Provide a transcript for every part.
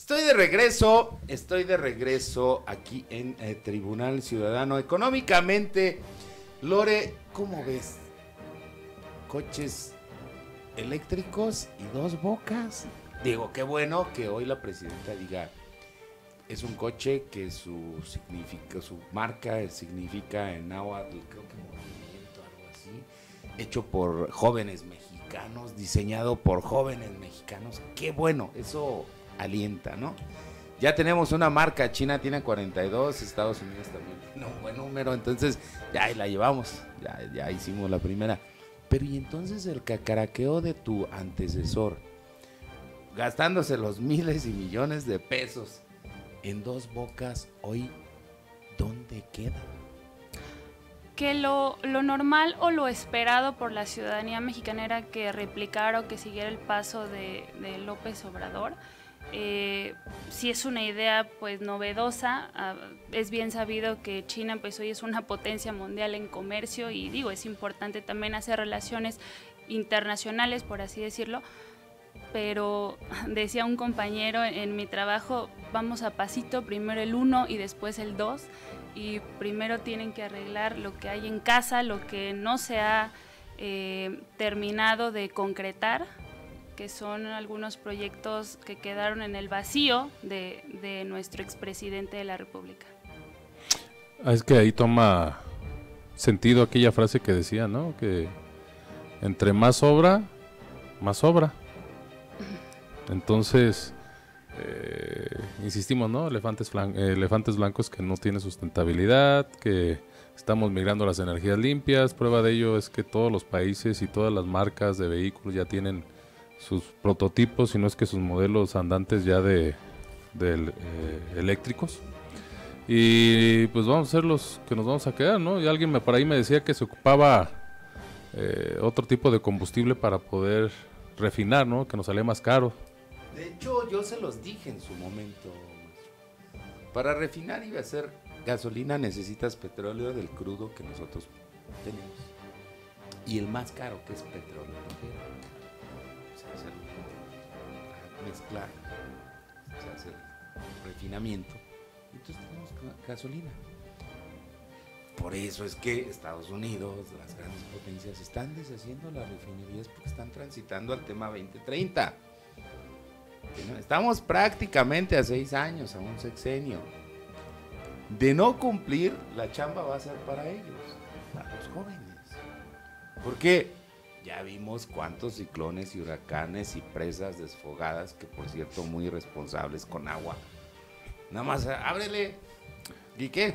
Estoy de regreso aquí en Tribunal Ciudadano. Económicamente, Lore, ¿cómo ves? Coches eléctricos y dos bocas. Digo, qué bueno que hoy la presidenta diga, es un coche que su marca significa en náhuatl, creo que movimiento, algo así, hecho por jóvenes mexicanos, diseñado por jóvenes mexicanos. Qué bueno, eso alienta, ¿no? Ya tenemos una marca, China tiene 42, Estados Unidos también tiene un buen número, entonces ya ahí la llevamos, ya hicimos la primera. Pero y entonces el cacaraqueo de tu antecesor, gastándose los miles y millones de pesos en dos bocas, hoy, ¿dónde queda? Que lo normal o lo esperado por la ciudadanía mexicana era que replicara o que siguiera el paso de López Obrador. Sí es una idea pues novedosa, es bien sabido que China pues hoy es una potencia mundial en comercio y digo, es importante también hacer relaciones internacionales, por así decirlo, pero decía un compañero en mi trabajo, vamos a pasito, primero el 1 y después el 2, y primero tienen que arreglar lo que hay en casa, lo que no se ha terminado de concretar, que son algunos proyectos que quedaron en el vacío de nuestro expresidente de la República. Es que ahí toma sentido aquella frase que decía, ¿no? Que entre más obra, más sobra. Entonces, insistimos, ¿no? Elefantes blancos que no tienen sustentabilidad, que estamos migrando a las energías limpias. Prueba de ello es que todos los países y todas las marcas de vehículos ya tienen sus prototipos, si no es que sus modelos andantes ya de eléctricos. Y pues vamos a ser los que nos vamos a quedar, ¿no? Y alguien por ahí me decía que se ocupaba otro tipo de combustible para poder refinar, ¿no? Que nos salía más caro. De hecho, yo se los dije en su momento. Para refinar y hacer gasolina necesitas petróleo del crudo que nosotros tenemos. Y el más caro, que es petróleo. Mezclar, se hace el refinamiento, entonces tenemos gasolina. Por eso es que Estados Unidos, las grandes potencias, están deshaciendo las refinerías porque están transitando al tema 2030. Estamos prácticamente a 6 años, a un sexenio. De no cumplir, la chamba va a ser para ellos, para los jóvenes. ¿Por qué? Ya vimos cuántos ciclones y huracanes y presas desfogadas, que por cierto muy irresponsables con agua. Nada más ábrele. ¿Y qué?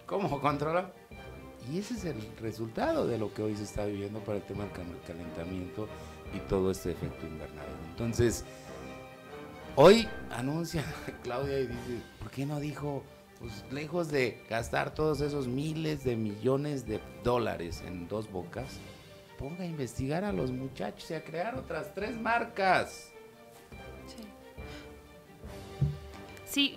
¿Cómo controla? Y ese es el resultado de lo que hoy se está viviendo para el tema del calentamiento y todo este efecto invernadero. Entonces, hoy anuncia Claudia y dice, ¿por qué no dijo, pues lejos de gastar todos esos miles de millones de dólares en dos bocas, ponga a investigar a los muchachos y a crear otras 3 marcas? Sí,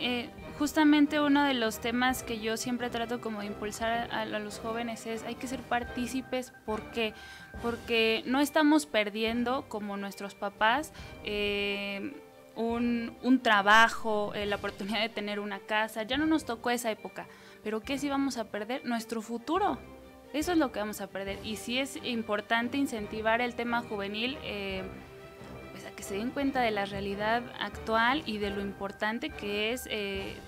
justamente uno de los temas que yo siempre trato como de impulsar a los jóvenes es hay que ser partícipes. ¿Por qué? Porque no estamos perdiendo, como nuestros papás, un trabajo, la oportunidad de tener una casa. Ya no nos tocó esa época, pero ¿qué sí vamos a perder? Nuestro futuro. Eso es lo que vamos a perder. Y sí es importante incentivar el tema juvenil, pues a que se den cuenta de la realidad actual y de lo importante que es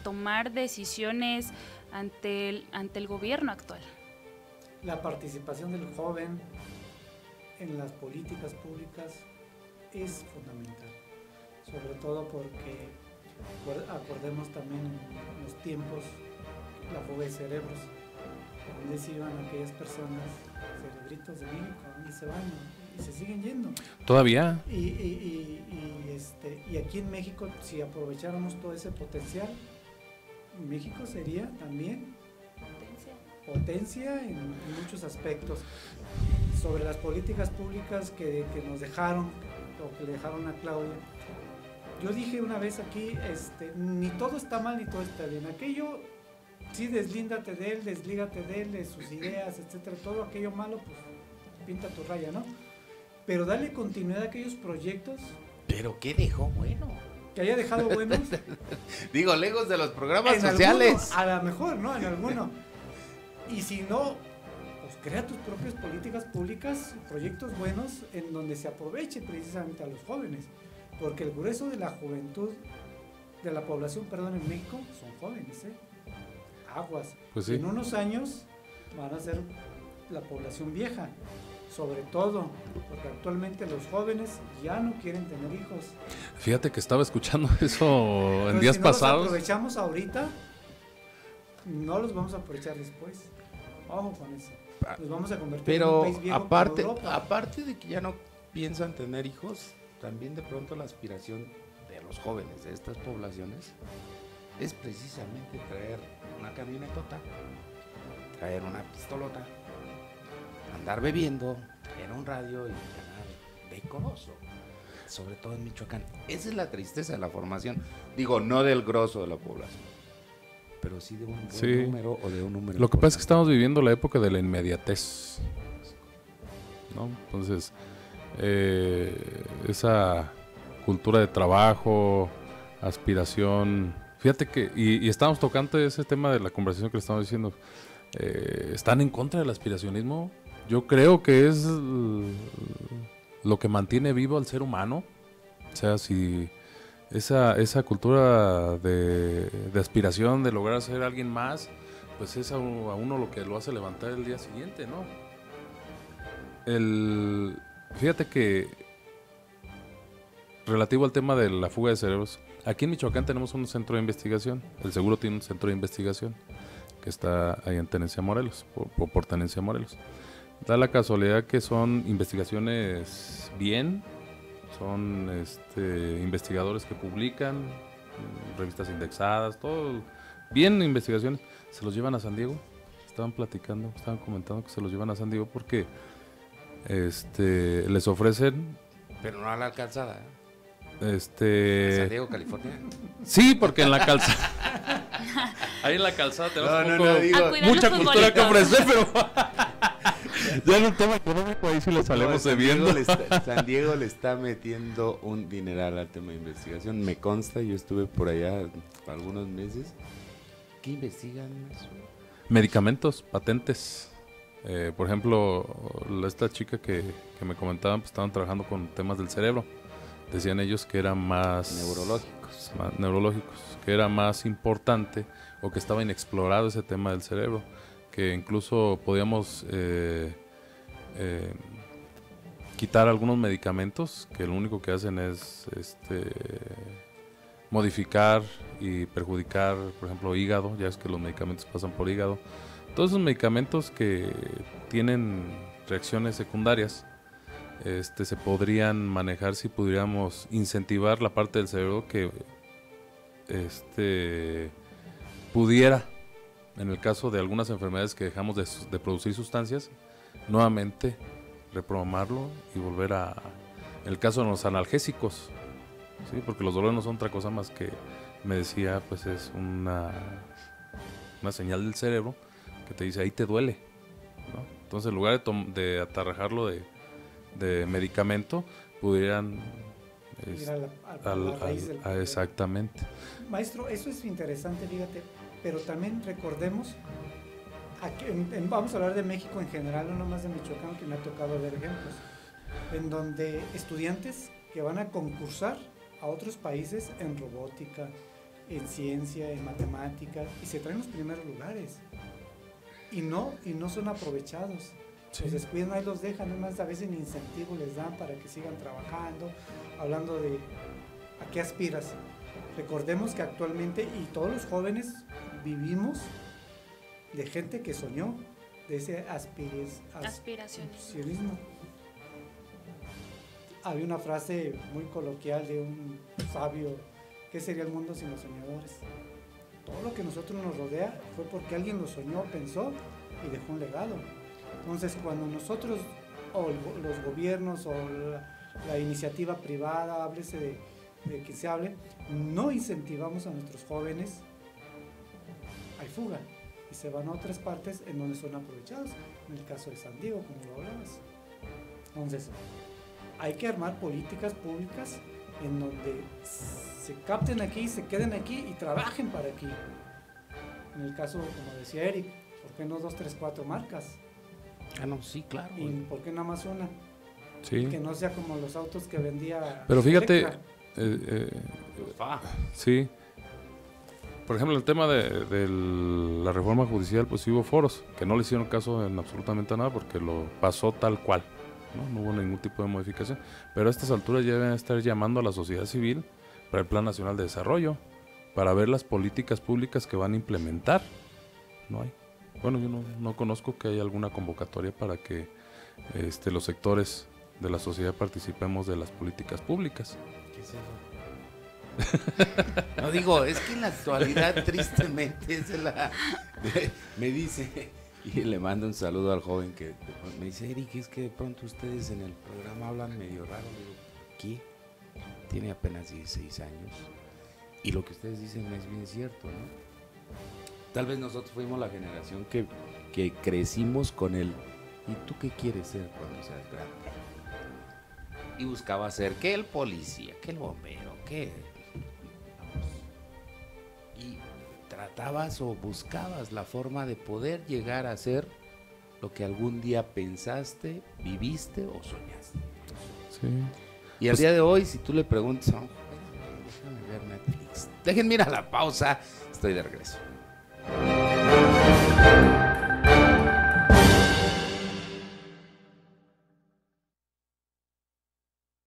tomar decisiones ante el gobierno actual. La participación del joven en las políticas públicas es fundamental, sobre todo porque acordemos también en los tiempos la fuga de cerebros, donde se iban aquellas personas, cerebritos de México, y se van y se siguen yendo. ¿Todavía? Y aquí en México, si aprovecháramos todo ese potencial, México sería también potencia en muchos aspectos. Sobre las políticas públicas que nos dejaron, o que le dejaron a Claudia, yo dije una vez aquí, ni todo está mal ni todo está bien. Aquello, sí, deslígate de él, de sus ideas, etcétera. Todo aquello malo, pues pinta tu raya, ¿no? Pero dale continuidad a aquellos proyectos. ¿Pero qué dejó bueno? que haya dejado buenos. Digo, lejos de los programas En sociales. alguno, a lo mejor, ¿no? En alguno. Y si no, pues crea tus propias políticas públicas, proyectos buenos en donde se aproveche precisamente a los jóvenes. Porque el grueso de la juventud, de la población, perdón, en México, son jóvenes, ¿eh? Aguas. Pues sí. En unos años van a ser la población vieja. Sobre todo, porque actualmente los jóvenes ya no quieren tener hijos. Fíjate que estaba escuchando eso en Entonces, días si no pasados. los aprovechamos ahorita, no los vamos a aprovechar después. Ojo con eso. Nos vamos a convertir en un Pero país viejo como Europa. aparte de que ya no piensan tener hijos, también de pronto la aspiración de los jóvenes de estas poblaciones es precisamente traer una camionetota, traer una pistolota, andar bebiendo, tener un radio y ganar decoroso, sobre todo en Michoacán. Esa es la tristeza de la formación, digo, no del grosso de la población, pero sí de un buen Sí. número o de un número. Lo que pasa es que importante. estamos viviendo la época de la inmediatez, ¿no? Entonces, esa cultura de trabajo, aspiración. Fíjate que, y estamos tocando ese tema de la conversación que le estamos diciendo, están en contra del aspiracionismo. Yo creo que es lo que mantiene vivo al ser humano. O sea, si esa cultura de aspiración, de lograr ser alguien más, pues es a uno lo que lo hace levantar el día siguiente, ¿no? Fíjate que relativo al tema de la fuga de cerebros, aquí en Michoacán tenemos un centro de investigación, el Seguro tiene un centro de investigación que está ahí en Tenencia Morelos, por Tenencia Morelos. Da la casualidad que son investigaciones bien, son investigadores que publican, revistas indexadas, todo bien, investigaciones. Se los llevan a San Diego, estaban comentando que se los llevan a San Diego porque les ofrecen, Pero no a la calzada, San San Diego, California. sí, porque en la calzada, ahí en la calzada tenemos digo, A cuidar mucha los cultura que futbolitos. ofrecer, pero ya en el tema económico ahí sí le salimos San debiendo. San Diego le está metiendo un dineral al tema de investigación. Me consta, yo estuve por allá algunos meses. ¿Qué investigan eso? Medicamentos, patentes. Por ejemplo, esta chica que me comentaban, pues estaban trabajando con temas del cerebro. Decían ellos que eran más neurológicos, que era más importante o que estaba inexplorado ese tema del cerebro, que incluso podíamos quitar algunos medicamentos que lo único que hacen es modificar y perjudicar, por ejemplo, hígado. Ya es que los medicamentos pasan por hígado. Todos esos medicamentos que tienen reacciones secundarias se podrían manejar si pudiéramos incentivar la parte del cerebro que pudiera, en el caso de algunas enfermedades que dejamos de producir sustancias, nuevamente reprogramarlo y volver a... En el caso de los analgésicos, ¿sí? Porque los dolores no son otra cosa más que, me decía, pues es una señal del cerebro que te dice, ahí te duele, ¿no? Entonces, en lugar de atarrajarlo de medicamento, pudieran... Ir a la raíz del problema. Exactamente. Maestro, eso es interesante, fíjate, pero también recordemos, vamos a hablar de México en general, no nomás de Michoacán, que me ha tocado ver ejemplos, en donde estudiantes que van a concursar a otros países en robótica, en ciencia, en matemática, y se traen los primeros lugares, y no son aprovechados. Sí. Los descuidan, ahí los dejan, además a veces ni incentivo les dan para que sigan trabajando, hablando de a qué aspiras. Recordemos que actualmente, y todos los jóvenes vivimos de gente que soñó, de ese aspiracionismo. Había una frase muy coloquial de un sabio: ¿qué sería el mundo sin los soñadores? Todo lo que nosotros nos rodea fue porque alguien lo soñó, pensó y dejó un legado. Entonces, cuando nosotros, o los gobiernos, o la iniciativa privada, háblese de que se hable, no incentivamos a nuestros jóvenes, hay fuga y se van a otras partes en donde son aprovechados, en el caso de San Diego, como lo hablabas. Entonces, hay que armar políticas públicas en donde se capten aquí, se queden aquí y trabajen para aquí. En el caso, como decía Eric, ¿por qué no 2, 3, 4 marcas? Ah, no, sí, claro. ¿Y por qué nada más una? Sí. Que no sea como los autos que vendía Pero fíjate, Electra. sí. Por ejemplo, el tema de la reforma judicial, pues sí hubo foros, que no le hicieron caso en absolutamente nada porque lo pasó tal cual, ¿no? No hubo ningún tipo de modificación. Pero a estas alturas ya deben estar llamando a la sociedad civil para el Plan Nacional de Desarrollo, para ver las políticas públicas que van a implementar. No hay. Bueno, yo no conozco que haya alguna convocatoria para que los sectores de la sociedad participemos de las políticas públicas. ¿Qué es eso? No digo, es que en la actualidad tristemente me dice, y le mando un saludo al joven que me dice, Eric, es que de pronto ustedes en el programa hablan medio raro. Le digo, ¿qué? Tiene apenas 16 años y lo que ustedes dicen es bien cierto, ¿no? Tal vez nosotros fuimos la generación que crecimos con el ¿y tú qué quieres ser cuando seas grande? Y buscaba ser que el policía, que el bombero, que y tratabas o buscabas la forma de poder llegar a ser lo que algún día pensaste, viviste o soñaste. Sí. Y al día de hoy, si tú le preguntas, oh, déjame ver Netflix, déjenme ir a la pausa, estoy de regreso.